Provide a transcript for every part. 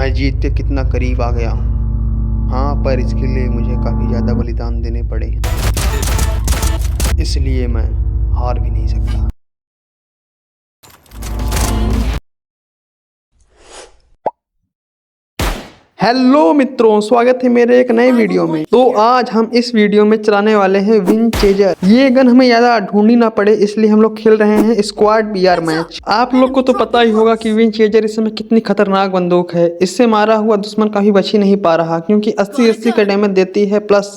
मैं जीत के कितना करीब आ गया हूँ। हाँ, पर इसके लिए मुझे काफ़ी ज़्यादा बलिदान देने पड़े हैं, इसलिए मैं हार भी नहीं सकता। हेलो मित्रों, स्वागत है मेरे एक नए वीडियो में। तो आज हम इस वीडियो में चलाने वाले हैं विंचेजर। ये गन हमें ज़्यादा ढूंढनी ना पड़े, इसलिए हम लोग खेल रहे हैं स्क्वाड बीआर मैच। आप लोग को तो पता ही होगा कि विंचेजर इस समय कितनी खतरनाक बंदूक है। इससे मारा हुआ दुश्मन कभी बच ही नहीं पा रहा, क्योंकि 80-80 का डैमेज देती है, प्लस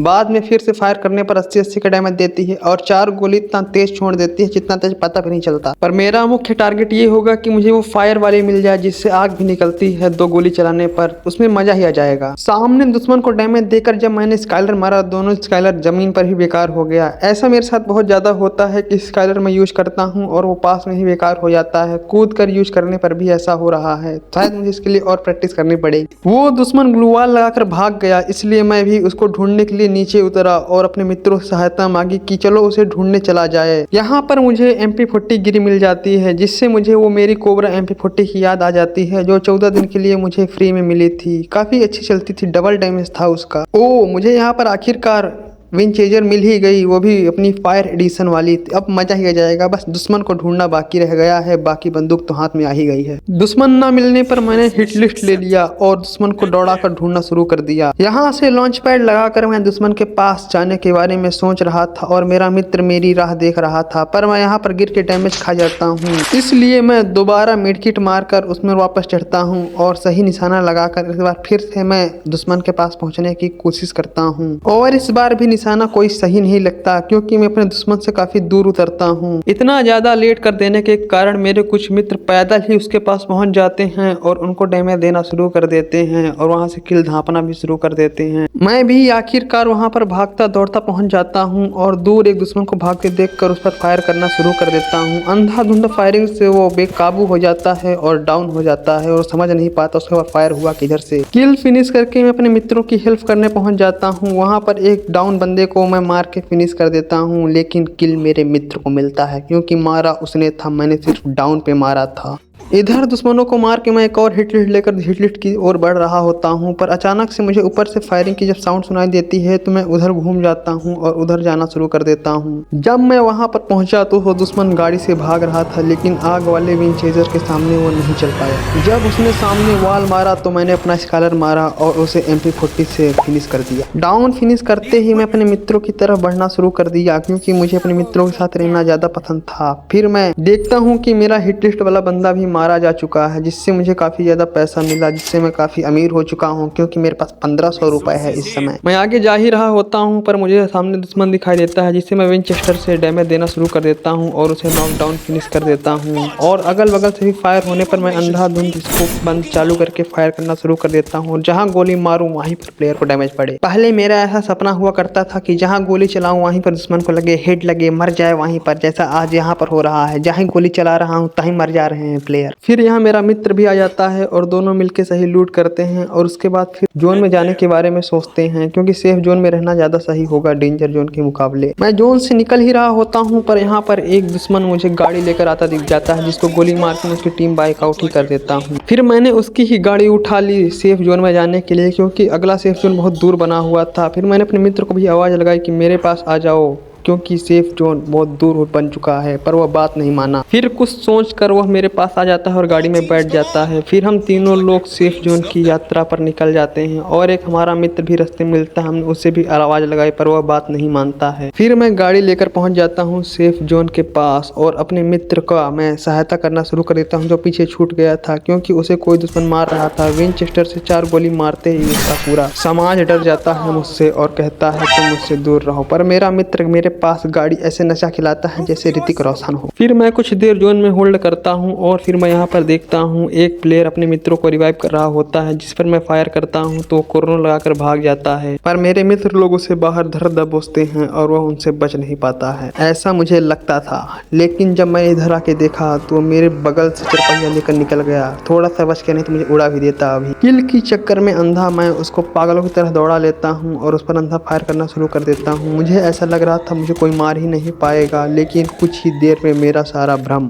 बाद में फिर से फायर करने पर 80-80 का डैमेज देती है, और 4 गोली इतना तेज छोड़ देती है जितना तेज पता भी नहीं चलता। पर मेरा मुख्य टारगेट ये होगा कि मुझे वो फायर वाली मिल जाए जिससे आग भी निकलती है 2 गोली चलाने पर, उसमें मजा ही आ जाएगा। सामने दुश्मन को डैमेज देकर जब मैंने स्काइलर मारा, दोनों स्काइलर जमीन पर ही बेकार हो गया। ऐसा मेरे साथ बहुत ज्यादा होता है कि स्काइलर मैं यूज करता हूँ और वो पास में ही बेकार हो जाता है। कूद कर यूज करने पर भी ऐसा हो रहा है। शायद मुझे इसके लिए और प्रैक्टिस करनी पड़ेगी। वो दुश्मन ग्लूवाल लगाकर भाग गया, इसलिए मैं भी उसको ढूंढने के लिए नीचे उतरा और अपने मित्रों से सहायता मांगी कि चलो उसे ढूंढने चला जाए। यहाँ पर मुझे MP40 गिरी मिल जाती है, जिससे मुझे वो मेरी कोबरा MP40 की याद आ जाती है, जो 14 दिन के लिए मुझे फ्री में मिली थी। काफी अच्छी चलती थी, डबल डैमेज था उसका। ओ, मुझे यहाँ पर आखिरकार विंचेजर मिल ही गई, वो भी अपनी फायर एडिशन वाली। अब मजा ही आ जाएगा। बस दुश्मन को ढूंढना बाकी रह गया है, बाकी बंदूक तो हाथ में आ ही गई है। दुश्मन ना मिलने पर मैंने हिट लिस्ट ले लिया और दुश्मन को दौड़ा कर ढूंढना शुरू कर दिया। यहाँ से लॉन्च पैड लगाकर मैं दुश्मन के पास जाने के बारे में सोच रहा था और मेरा मित्र मेरी राह देख रहा था, पर मैं यहाँ पर गिर के डैमेज खा जाता हूँ। इसलिए मैं दोबारा मेडकिट मारकर उसमें वापस चढ़ता हूँ और सही निशाना लगाकर इस बार फिर से मैं दुश्मन के पास पहुँचने की कोशिश करता हूँ। और इस बार भी निशाना कोई सही नहीं लगता, क्योंकि मैं अपने दुश्मन से काफी दूर उतरता हूँ। इतना ज्यादा लेट कर देने के कारण मेरे कुछ मित्र पैदल ही उसके पास पहुंच जाते हैं और उनको डैमेज देना शुरू कर देते हैं और वहां से किल धापना भी शुरू कर देते हैं। मैं भी आखिरकार वहां पर भागता दौड़ता पहुंच जाता हूं और दूर एक दुश्मन को भागते देखकर उस पर फायर करना शुरू कर देता हूं। अंधाधुंध फायरिंग से वो बेकाबू हो जाता है और डाउन हो जाता है और समझ नहीं पाता उसके बाद फायर हुआ किधर से। किल फिनिश करके मैं अपने मित्रों की हेल्प करने पहुंच जाता हूँ। वहां पर एक डाउन बंदे को मैं मार के फिनिश कर देता हूँ, लेकिन किल मेरे मित्र को मिलता है, क्योंकि मारा उसने था, मैंने सिर्फ डाउन पे मारा था। इधर दुश्मनों को मार के मैं एक और हिट लिस्ट लेकर हिट लिस्ट की ओर बढ़ रहा होता हूँ, पर अचानक से मुझे ऊपर से फायरिंग की जब साउंड सुनाई देती है तो मैं उधर घूम जाता हूँ और उधर जाना शुरू कर देता हूँ। जब मैं वहाँ पर पहुँचा तो वो दुश्मन गाड़ी से भाग रहा था, लेकिन आग वाले विंचेजर के सामने वो नहीं चल पाया। जब उसने सामने वॉल मारा तो मैंने अपना स्काइलर मारा और उसे MP40 से फिनिश कर दिया। डाउन फिनिश करते ही मैं अपने मित्रों की तरफ बढ़ना शुरू कर दिया, क्योंकि मुझे अपने मित्रों के साथ रहना ज़्यादा पसंद था। फिर मैं देखता हूँ कि मेरा हिट लिस्ट वाला बंदा भी मारा जा चुका है, जिससे मुझे काफी ज्यादा पैसा मिला, जिससे मैं काफी अमीर हो चुका हूँ, क्योंकि मेरे पास 1500 रुपए है इस समय। मैं आगे जा ही रहा होता हूँ, पर मुझे सामने दुश्मन दिखाई देता है, जिससे मैं विंचेस्टर से डैमेज देना शुरू कर देता हूँ और उसे नॉक डाउन फिनिश कर देता हूँ। और अगल बगल से भी फायर होने पर मैं अंधाधुंध इसको बंद चालू करके फायर करना शुरू कर देता हूँ। जहाँ गोली मारूं वहीं पर प्लेयर को डैमेज पड़े। पहले मेरा ऐसा सपना हुआ करता था कि जहाँ गोली चलाऊं वहीं पर दुश्मन को लगे, हेड लगे, मर जाए वहीं पर, जैसा आज यहाँ पर हो रहा है। जहाँ गोली चला रहा हूँ तहीं मर जा रहे हैं प्लेयर। फिर यहाँ मेरा मित्र भी आ जाता है और दोनों मिलके सही लूट करते हैं और उसके बाद फिर जोन में जाने के बारे में सोचते हैं, क्योंकि सेफ जोन में रहना ज्यादा सही होगा डेंजर जोन के मुकाबले। मैं जोन से निकल ही रहा होता हूँ, पर यहाँ पर एक दुश्मन मुझे गाड़ी लेकर आता दिख जाता है, जिसको गोली मार के उसकी टीम बाइक आउट ही कर देता हूँ। फिर मैंने उसकी ही गाड़ी उठा ली सेफ जोन में जाने के लिए, क्योंकि अगला सेफ जोन बहुत दूर बना हुआ था। फिर मैंने अपने मित्र को भी आवाज लगाई कि मेरे पास आ जाओ, क्योंकि सेफ जोन बहुत दूर बन चुका है, पर वह बात नहीं माना। फिर कुछ सोच कर वह मेरे पास आ जाता है और गाड़ी में बैठ जाता है। फिर हम तीनों लोग सेफ जोन की यात्रा पर निकल जाते हैं और एक हमारा मित्र भी रास्ते में मिलता है। हमने उसे भी आवाज लगाई, पर वह बात नहीं मानता है। फिर मैं गाड़ी लेकर पहुंच जाता हूं सेफ जोन के पास और अपने मित्र का मैं सहायता करना शुरू कर देता हूं, जो पीछे छूट गया था, क्योंकि उसे कोई दुश्मन मार रहा था। विंचेस्टर से 4 गोली मारते ही उसका पूरा समाज डर जाता है मुझसे और कहता है तुम मुझसे दूर रहो, पर मेरा मित्र मेरे पास गाड़ी ऐसे नशा खिलाता है जैसे ऋतिक रोशन हो। फिर मैं कुछ देर जोन में होल्ड करता हूं और फिर मैं यहाँ पर देखता हूं एक प्लेयर अपने मित्रों को रिवाइव कर रहा होता है, जिस पर मैं फायर करता हूं तो कोरोना लगाकर भाग जाता है, पर मेरे मित्र लोग उसे बाहर धर दबोचते हैं और वह उनसे बच नहीं पाता है। ऐसा मुझे लगता था, लेकिन जब मैं इधर आके देखा तो मेरे बगल से चरपहिया लेकर निकल गया। थोड़ा सा बच के नहीं तो मुझे उड़ा भी देता। अभी किल की चक्कर में अंधा मैं उसको पागलों की तरह दौड़ा लेता हूँ और उस पर अंधा फायर करना शुरू कर देता हूँ। मुझे ऐसा लग रहा था मुझे कोई मार ही नहीं पाएगा, लेकिन कुछ ही देर में मेरा सारा भ्रम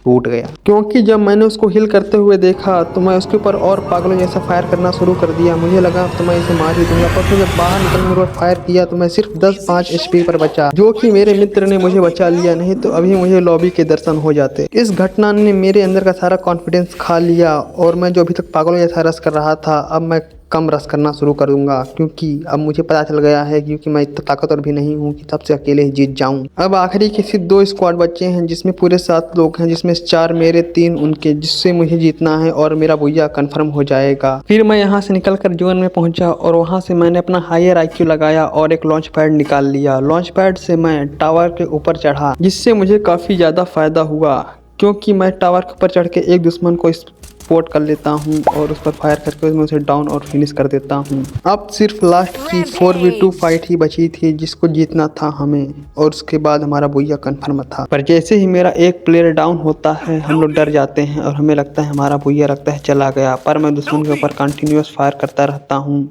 टूट गया। क्योंकि जब मैंने उसको हिल करते हुए देखा तो मैं उसके ऊपर और पागलों जैसा फायर करना शुरू कर दिया। मुझे लगा तो मैं इसे मार ही दूंगा, पर फिर जब बाहर निकल मेरे ऊपर फायर किया तो मैं सिर्फ 10-5 HP पर बचा, जो कि मेरे मित्र ने मुझे बचा लिया, नहीं तो अभी मुझे लॉबी के दर्शन हो जाते। इस घटना ने मेरे अंदर का सारा कॉन्फिडेंस खा लिया और मैं जो अभी तक पागलों जैसा रश कर रहा था अब मैं कम रश करना शुरू कर दूंगा, क्योंकि अब मुझे पता चल गया है क्योंकि मैं इतना ताकतवर भी नहीं हूँ कि सबसे अकेले ही जीत जाऊं। अब आखिरी के सिर्फ 2 स्क्वाड बचे हैं जिसमें पूरे 7 लोग हैं, जिसमें 4 मेरे 3 उनके, जिससे मुझे जीतना है और मेरा भुइया कंफर्म हो जाएगा। फिर मैं यहाँ से निकलकर जोन में पहुंचा और वहाँ से मैंने अपना हायर IQ लगाया और एक लॉन्च पैड निकाल लिया। लॉन्च पैड से मैं टावर के ऊपर चढ़ा, जिससे मुझे काफ़ी ज़्यादा फायदा हुआ, क्योंकि मैं टावर के ऊपर चढ़ के एक दुश्मन को स्पॉट कर लेता हूं और उस पर फायर करके उसमें उसे डाउन और फिनिश कर देता हूं। अब सिर्फ लास्ट की 4v2 फाइट ही बची थी जिसको जीतना था हमें, और उसके बाद हमारा भुइया कंफर्म था। पर जैसे ही मेरा एक प्लेयर डाउन होता है हम लोग डर जाते हैं और हमें लगता है हमारा भुइया लगता है चला गया, पर मैं दुश्मन के ऊपर कंटिन्यूस फायर करता रहता हूँ,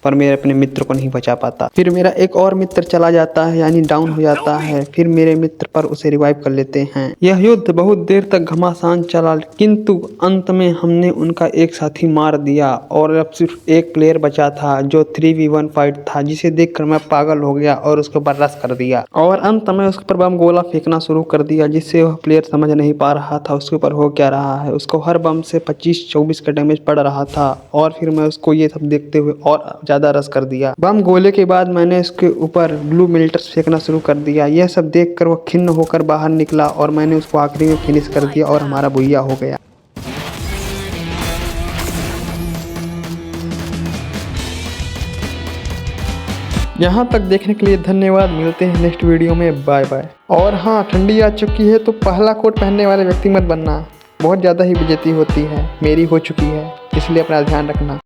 पर मेरे अपने मित्र को नहीं बचा पाता। फिर मेरा एक और मित्र चला जाता है, यानी डाउन हो जाता है। फिर मेरे मित्र पर उसे रिवाइव कर लेते हैं। यह युद्ध बहुत देर तक घमासान चला, किंतु अंत में हमने उनका एक साथी मार दिया और अब सिर्फ एक प्लेयर बचा था जो 3v1 फाइट था, जिसे देखकर मैं पागल हो गया और उसके ऊपर रश कर दिया और अंत में उसके ऊपर बम गोला फेंकना शुरू कर दिया, जिससे वह प्लेयर समझ नहीं पा रहा था उसके ऊपर हो क्या रहा है। उसको हर बम से 25-24 का डैमेज पड़ रहा था और फिर मैं उसको ये सब देखते हुए और ज़्यादा रश कर दिया। बम गोले के बाद मैंने उसके ऊपर ब्लू मिल्टर्स फेंकना शुरू कर दिया। यह सब देखकर वह खिन्न होकर बाहर निकला और मैंने उसको आखिरी में फिनिश कर दिया और हमारा भुइया हो गया। यहाँ तक देखने के लिए धन्यवाद। मिलते हैं नेक्स्ट वीडियो में। Bye bye. और हाँ, ठंडी आ चुकी है तो पहला कोट पहनने वाले व्यक्ति मत बनना, बहुत ज़्यादा ही बेइज्जती होती है। मेरी हो चुकी है, इसलिए अपना ध्यान रखना।